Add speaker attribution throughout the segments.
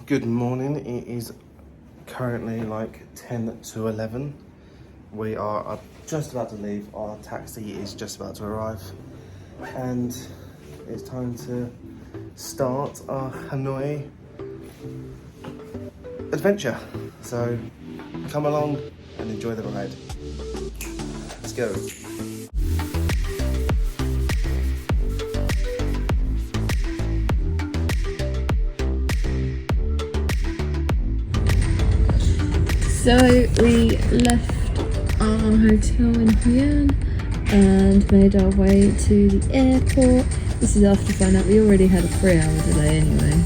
Speaker 1: Good morning. It is currently like 10 to 11. We are just about to leave. Our taxi is just about to arrive. And it's time to start our Hanoi adventure. So come along and enjoy the ride. Let's go.
Speaker 2: So we left our hotel in Hoi An and made our way to the airport. This is after finding out we already had a 3-hour delay anyway.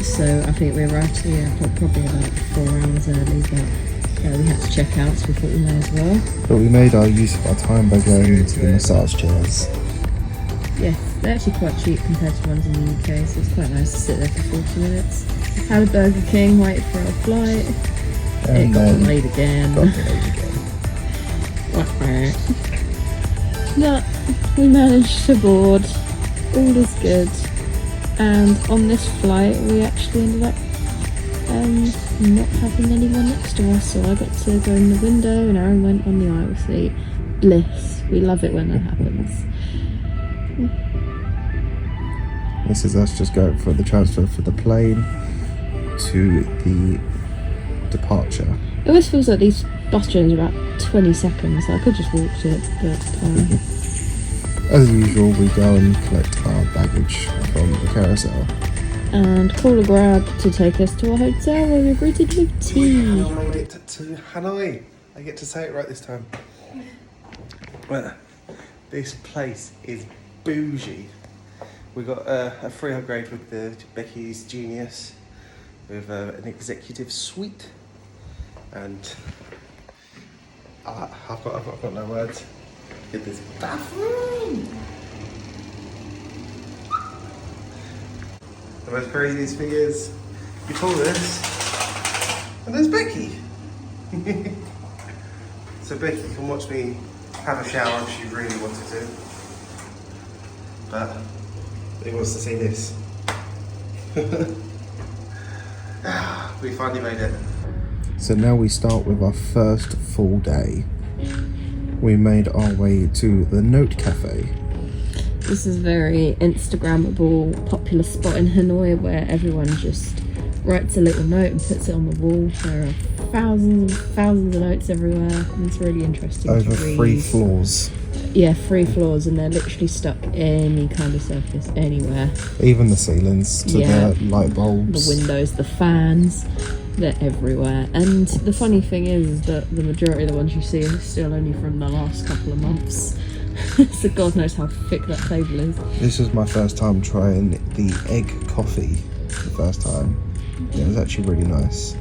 Speaker 2: So I think we arrived to the airport probably about 4 hours early, but we had to check out, so we thought we may as well.
Speaker 1: But we made our use of our time by going into the massage chairs.
Speaker 2: Yes, they're actually quite cheap compared to ones in the UK, so it's quite nice to sit there for 40 minutes. Had a Burger King, waited for our flight.
Speaker 1: And
Speaker 2: it got delayed again. But we managed to board. All is good. And on this flight, we actually ended up not having anyone next to us. So I got to go in the window, and Aaron went on the aisle seat. Bliss. We love it when that happens.
Speaker 1: This is us just going for the transfer for the plane to the departure.
Speaker 2: It always feels like these bus journeys are about 20 seconds. I could just walked it, but
Speaker 1: as usual, we go and collect our baggage from the carousel
Speaker 2: and call a grab to take us to our hotel where we're greeted with tea.
Speaker 1: We have made it to Hanoi. I get to say it right this time. Well, this place is bougie. We got a free upgrade with the Becky's Genius with an executive suite. And I've got no words. Look at this bathroom. The most craziest thing is, you pull this, and there's Becky. So Becky can watch me have a shower if she really wanted to. But he wants to see this. We finally made it. So now we start with our first full day. We made our way to the Note Cafe.
Speaker 2: This is a very Instagrammable, popular spot in Hanoi where everyone just writes a little note and puts it on the wall. There are thousands and thousands of notes everywhere, and it's really interesting to read.
Speaker 1: Over 3 floors.
Speaker 2: Yeah, 3 floors, and they're literally stuck any kind of surface, anywhere.
Speaker 1: Even the ceilings to the light bulbs.
Speaker 2: The windows, the fans. They're everywhere, and the funny thing is that the majority of the ones you see are still only from the last couple of months. So God knows how thick that table is.
Speaker 1: This was my first time trying the egg coffee the first time. It was actually really nice.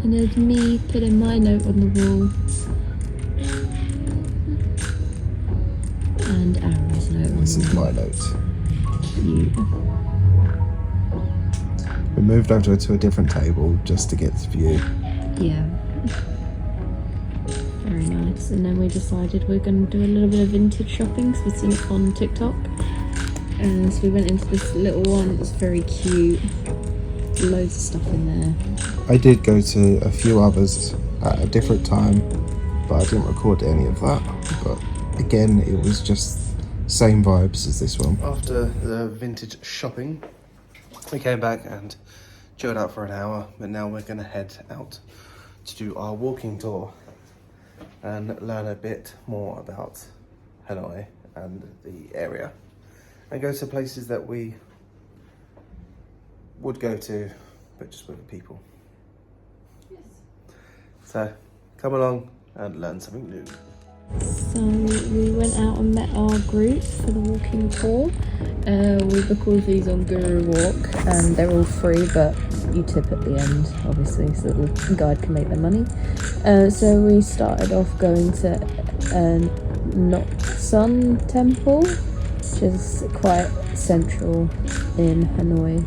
Speaker 2: And there's me putting my note on the wall. And Aaron's note on the wall.
Speaker 1: This is my note.
Speaker 2: You.
Speaker 1: We moved over to a different table just to get this view.
Speaker 2: Yeah. Very nice. And then we decided we're going to do a little bit of vintage shopping because we've seen it on TikTok. And so we went into this little one. It was very cute. Loads of stuff in there.
Speaker 1: I did go to a few others at a different time, but I didn't record any of that. But again, it was just same vibes as this one. After the vintage shopping, we came back and chilled out for an hour, but now we're going to head out to do our walking tour and learn a bit more about Hanoi and the area, and go to places that we would go to, but just with people.
Speaker 2: Yes.
Speaker 1: So come along and learn something new.
Speaker 2: So we went out and met our group for the walking tour. We book all of these on Guru Walk, and they're all free, but you tip at the end, obviously, so that the guide can make their money. So we started off going to Not Sun Temple, which is quite central in Hanoi.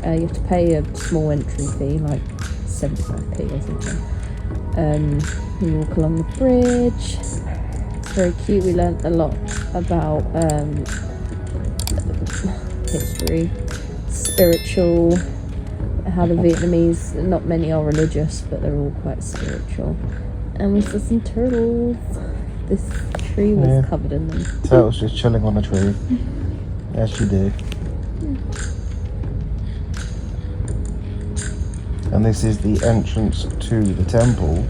Speaker 2: You have to pay a small entry fee, like 75p or something. We walk along the bridge. It's very cute. We learnt a lot about history, spiritual how the Vietnamese, not many are religious, but they're all quite spiritual. And we saw some turtles. This tree was covered in them.
Speaker 1: Turtles just chilling on a tree. As you do. And this is the entrance to the temple,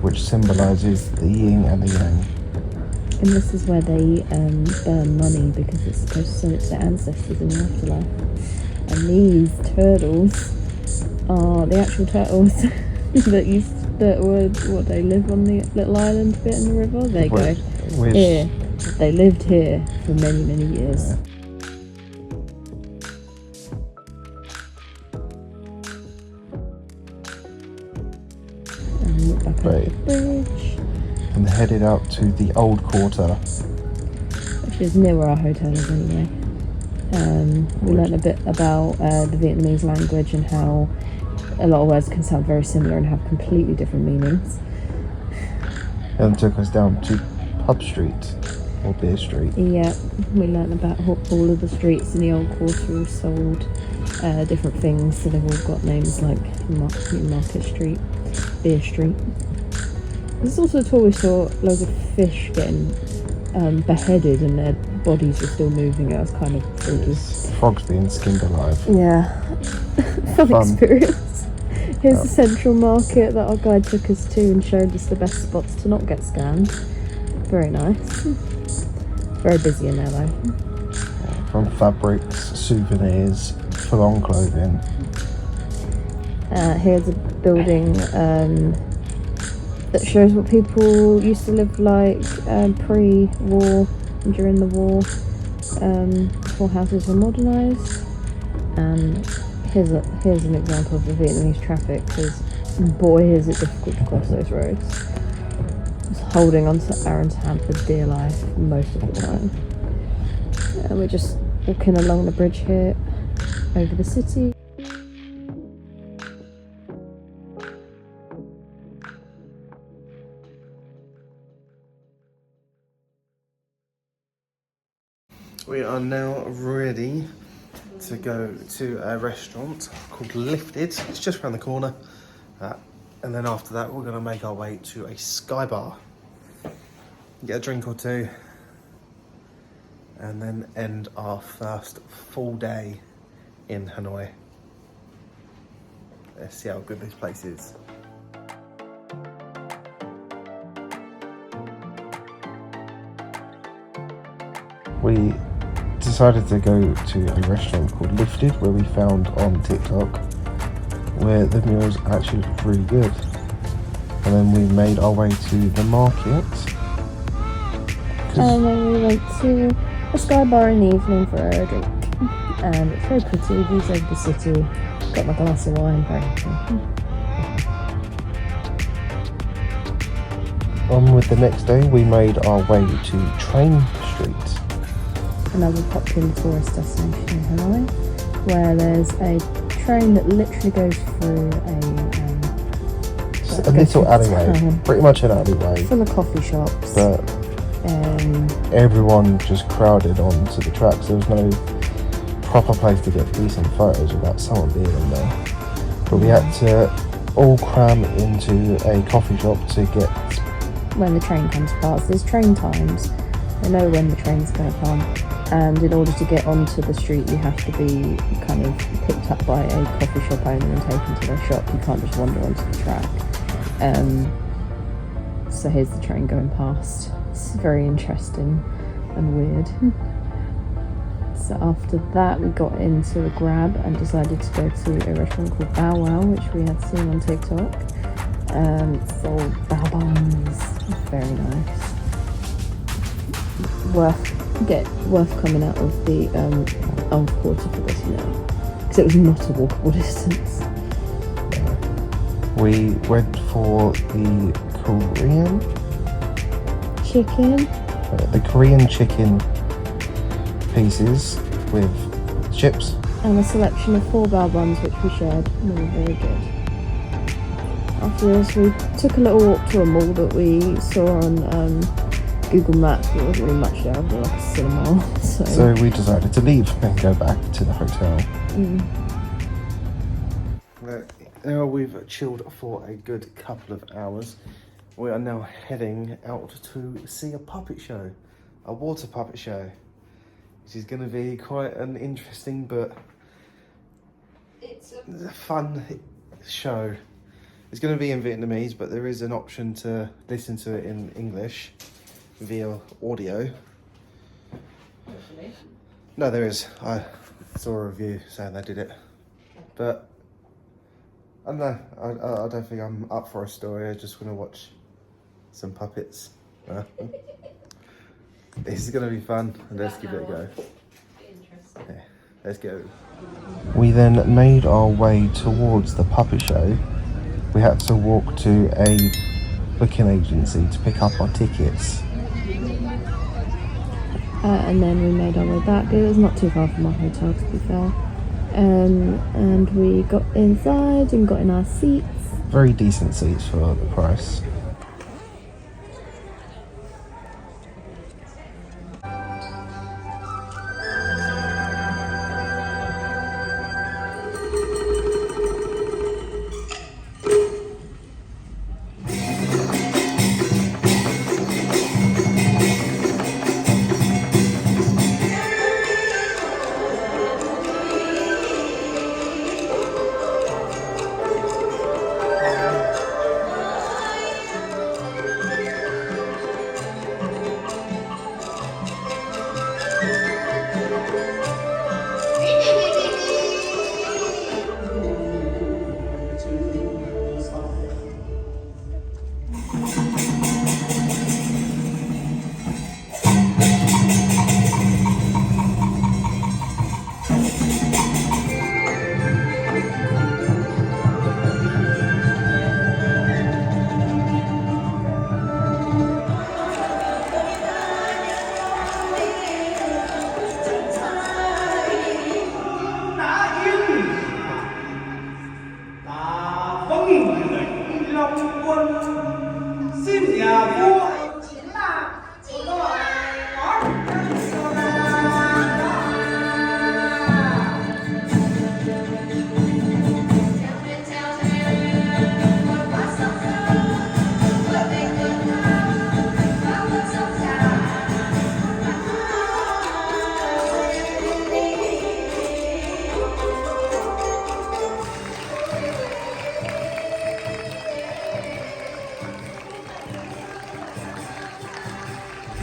Speaker 1: which symbolises the yin and the yang.
Speaker 2: And this is where they burn money because it's supposed to send it to their ancestors in the afterlife. And these turtles are the actual turtles that they live on the little island bit in the river. There you go. Here, they lived here for many, many years.
Speaker 1: Yeah.
Speaker 2: And look back at the bridge.
Speaker 1: And headed out to the old quarter,
Speaker 2: which is near where our hotel is anyway. We learned a bit about the Vietnamese language and how a lot of words can sound very similar and have completely different meanings.
Speaker 1: And took us down to Pub Street, or Beer Street.
Speaker 2: Yeah, we learned about all of the streets in the old quarter all sold different things, so they've all got names like Market Street, Beer Street. There's also a tour we saw loads of fish getting beheaded and their bodies were still moving. It was kind of freaky.
Speaker 1: Frogs being skinned alive.
Speaker 2: Yeah, fun experience. Here's the central market that our guide took us to and showed us the best spots to not get scammed. Very nice. Very busy in there though.
Speaker 1: From fabrics, souvenirs, full-on clothing.
Speaker 2: Here's a building that shows what people used to live like pre-war and during the war, before houses were modernised. And here's an example of the Vietnamese traffic, because boy is it difficult to cross those roads. I was holding onto Aaron's hand for dear life most of the time. And we're just walking along the bridge here over the city.
Speaker 1: We are now ready to go to a restaurant called Lifted. It's just around the corner. And then after that, we're going to make our way to a Sky Bar. Get a drink or two. And then end our first full day in Hanoi. Let's see how good this place is. We decided to go to a restaurant called Lifted, where we found on TikTok, where the meals actually looked really good. And then we made our way to the market.
Speaker 2: And then we went to a Sky Bar in the evening for a drink. And it's very pretty, views over the city. Got my glass of wine, very happy.
Speaker 1: On with the next day, we made our way to Train Street.
Speaker 2: Another popular tourist destination in Hanoi, where there's a train that literally goes through
Speaker 1: a little alleyway, pretty much an alleyway,
Speaker 2: full of coffee shops.
Speaker 1: But everyone just crowded onto the tracks. There was no proper place to get decent photos without someone being in there. But we had to all cram into a coffee shop to get...
Speaker 2: When the train comes past, there's train times. They know when the train's going to come. And in order to get onto the street, you have to be kind of picked up by a coffee shop owner and taken to their shop. You can't just wander onto the track. So here's the train going past. It's very interesting and weird. So after that, we got into a Grab and decided to go to a restaurant called Bow Wow, which we had seen on TikTok. Sold bao buns. Very nice. Worth coming out of the old quarter for this, because it was not a walkable distance.
Speaker 1: We went for the Korean
Speaker 2: chicken.
Speaker 1: The Korean chicken pieces with chips.
Speaker 2: And a selection of 4 bao buns, which we shared. They were very good. After this, we took a little walk to a mall that we saw on Google Maps. There wasn't really much there, but like a cinema.
Speaker 1: So we decided to leave and go back to the hotel. Now we've chilled for a good couple of hours. We are now heading out to see a puppet show, a water puppet show, which is going to be quite an interesting but it's a fun show. It's going to be in Vietnamese, but there is an option to listen to it in English via audio. No, there is. I saw a review saying they did it, but I don't know. I don't think I'm up for a story. I just want to watch some puppets. This is going to be fun. Let's give it a go. Yeah, let's go. We then made our way towards the puppet show. We had to walk to a booking agency to pick up our tickets.
Speaker 2: And then we made our way back. It was not too far from our hotel, to be fair. And we got inside and got in our seats.
Speaker 1: Very decent seats for the price.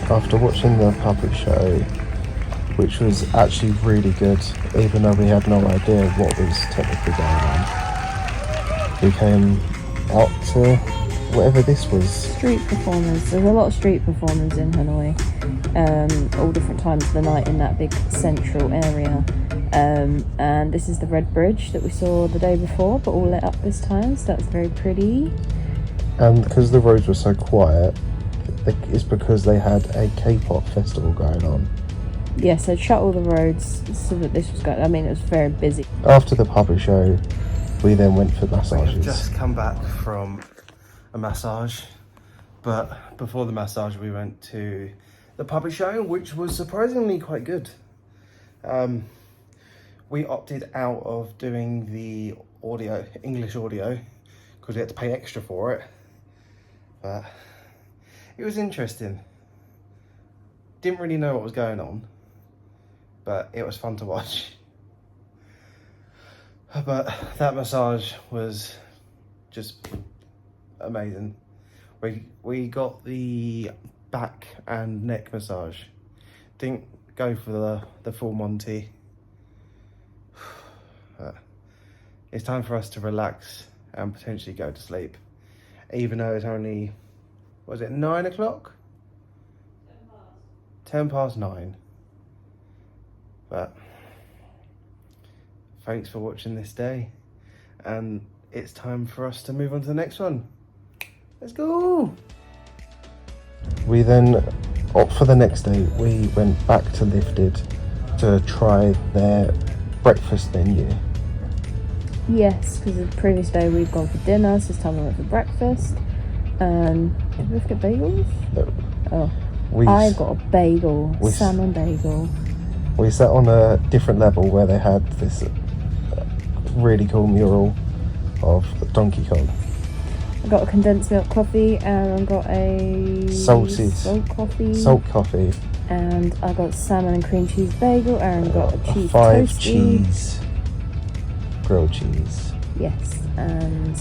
Speaker 1: After watching the puppet show, which was actually really good, even though we had no idea what was technically going on, we came out to whatever this was.
Speaker 2: Street performers. There's a lot of street performers in Hanoi, all different times of the night in that big central area. And this is the Red Bridge that we saw the day before, but all lit up this time, so that's very pretty.
Speaker 1: And because the roads were so quiet, it's because they had a K-pop festival going on.
Speaker 2: Yes, they'd shut all the roads so that this was going. I mean, it was very busy.
Speaker 1: After the puppet show, we then went for massages.
Speaker 3: We've just come back from a massage, but before the massage we went to the puppet show, which was surprisingly quite good. We opted out of doing the audio, English audio, because we had to pay extra for it, but it was interesting. Didn't really know what was going on, but it was fun to watch. But that massage was just amazing. We got the back and neck massage. Didn't go for the full Monty. But it's time for us to relax and potentially go to sleep, even though it's only, was it 9 o'clock? 10 past 9. But thanks for watching this day, and it's time for us to move on to the next one. Let's go.
Speaker 1: We then, for the next day, we went back to Lifted to try their breakfast menu.
Speaker 2: Yes, because the previous day we'd gone for dinner, so this time we went for breakfast. Did we get bagels?
Speaker 1: No.
Speaker 2: Oh, I got a bagel, salmon bagel.
Speaker 1: We sat on a different level where they had this really cool mural of Donkey Kong.
Speaker 2: I got a condensed milk coffee, and I got a
Speaker 1: Salted
Speaker 2: salt coffee.
Speaker 1: Salt coffee.
Speaker 2: And I got salmon and cream cheese bagel. Aaron got a cheese
Speaker 1: 5
Speaker 2: toasty.
Speaker 1: cheese grilled cheese.
Speaker 2: Yes, and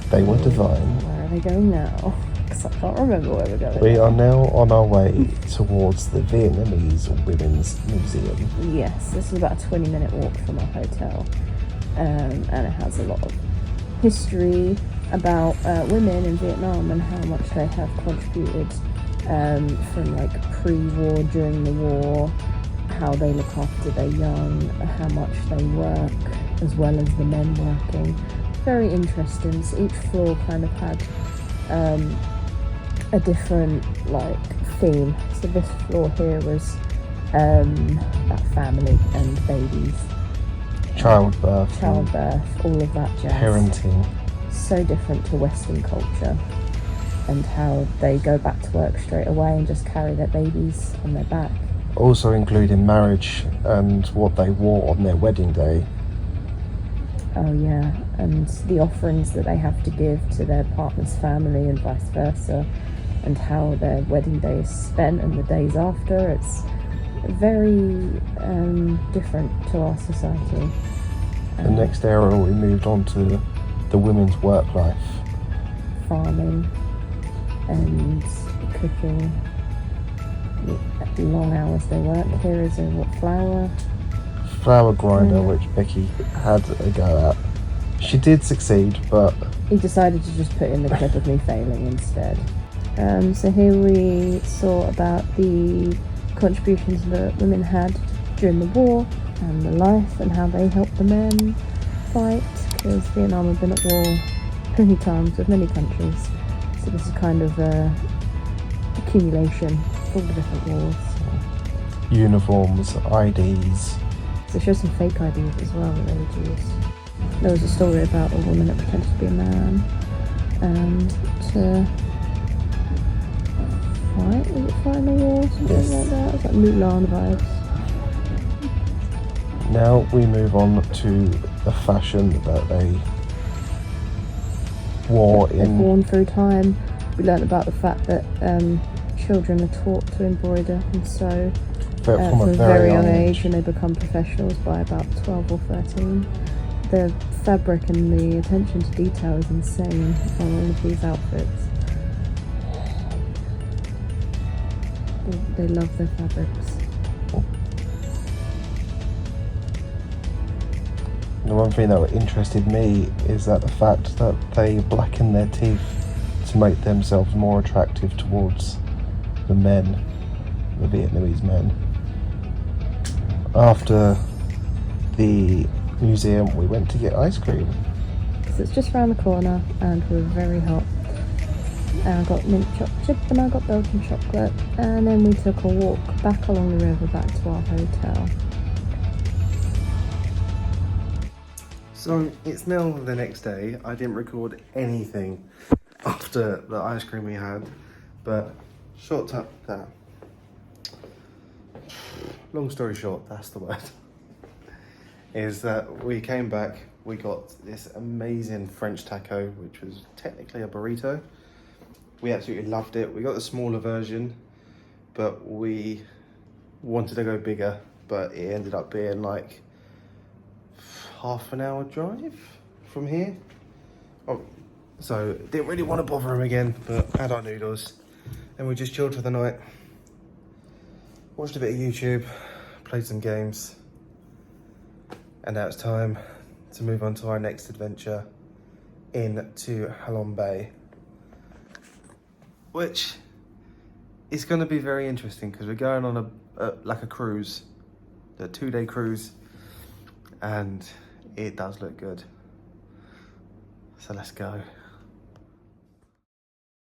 Speaker 1: They were divine.
Speaker 2: where are they going now? Because I can't remember where we're going.
Speaker 1: We are now on our way towards the Vietnamese Women's Museum.
Speaker 2: Yes, this is about a 20-minute walk from our hotel, and it has a lot of history about women in Vietnam and how much they have contributed from like pre-war, during the war, how they look after their young, how much they work, as well as the men working. Very interesting. So each floor kind of had a different like theme. So this floor here was about family and babies,
Speaker 1: Childbirth.
Speaker 2: all of that jazz.
Speaker 1: Parenting.
Speaker 2: So different to Western culture, and how they go back to work straight away and just carry their babies on their back.
Speaker 1: Also including marriage and what they wore on their wedding day.
Speaker 2: Oh yeah, and the offerings that they have to give to their partner's family and vice versa, and how their wedding day is spent and the days after. It's very different to our society.
Speaker 1: The next era we moved on to the women's work life.
Speaker 2: Farming and cooking, long hours they work. Here is a
Speaker 1: Flour grinder, which Becky had a go at. She did succeed, but
Speaker 2: he decided to just put in the clip of me failing instead. So here we saw about the contributions that women had during the war and the life, and how they helped the men fight, because Vietnam had been at war many times with many countries. So this is kind of a accumulation of all the different wars.
Speaker 1: uniforms, IDs.
Speaker 2: So it shows some fake IDs as well that they would use. There was a story about a woman that pretended to be a man to fight, was it fight in the war, something like that? It was like Mulan vibes.
Speaker 1: Now we move on to the fashion that they wore
Speaker 2: They've
Speaker 1: in.
Speaker 2: worn through time. We learnt about the fact that children are taught to embroider and sew
Speaker 1: From
Speaker 2: from
Speaker 1: a
Speaker 2: a very young age, and they become professionals by about 12 or 13. The fabric and the attention to detail is insane on all of these outfits. They love their fabrics.
Speaker 1: The one thing that interested me is that the fact that they blacken their teeth to make themselves more attractive towards the men, the Vietnamese men. After the museum, we went to get ice cream.
Speaker 2: Because it's just around the corner and we're very hot. I got mint chocolate chip and I got Belgian chocolate, and then we took a walk back along the river back to our hotel.
Speaker 3: So it's now the next day. I didn't record anything after the ice cream we had, but long story short, that's the word, is that we came back, we got this amazing French taco, which was technically a burrito. We absolutely loved it. We got the smaller version, but we wanted to go bigger, but it ended up being like half an hour drive from here. Oh, so didn't really want to bother him again, but had our noodles. And we just chilled for the night. Watched a bit of YouTube, played some games. And now it's time to move on to our next adventure into Halong Bay, which is going to be very interesting because we're going on a cruise, a 2-day cruise, and it does look good. So let's go.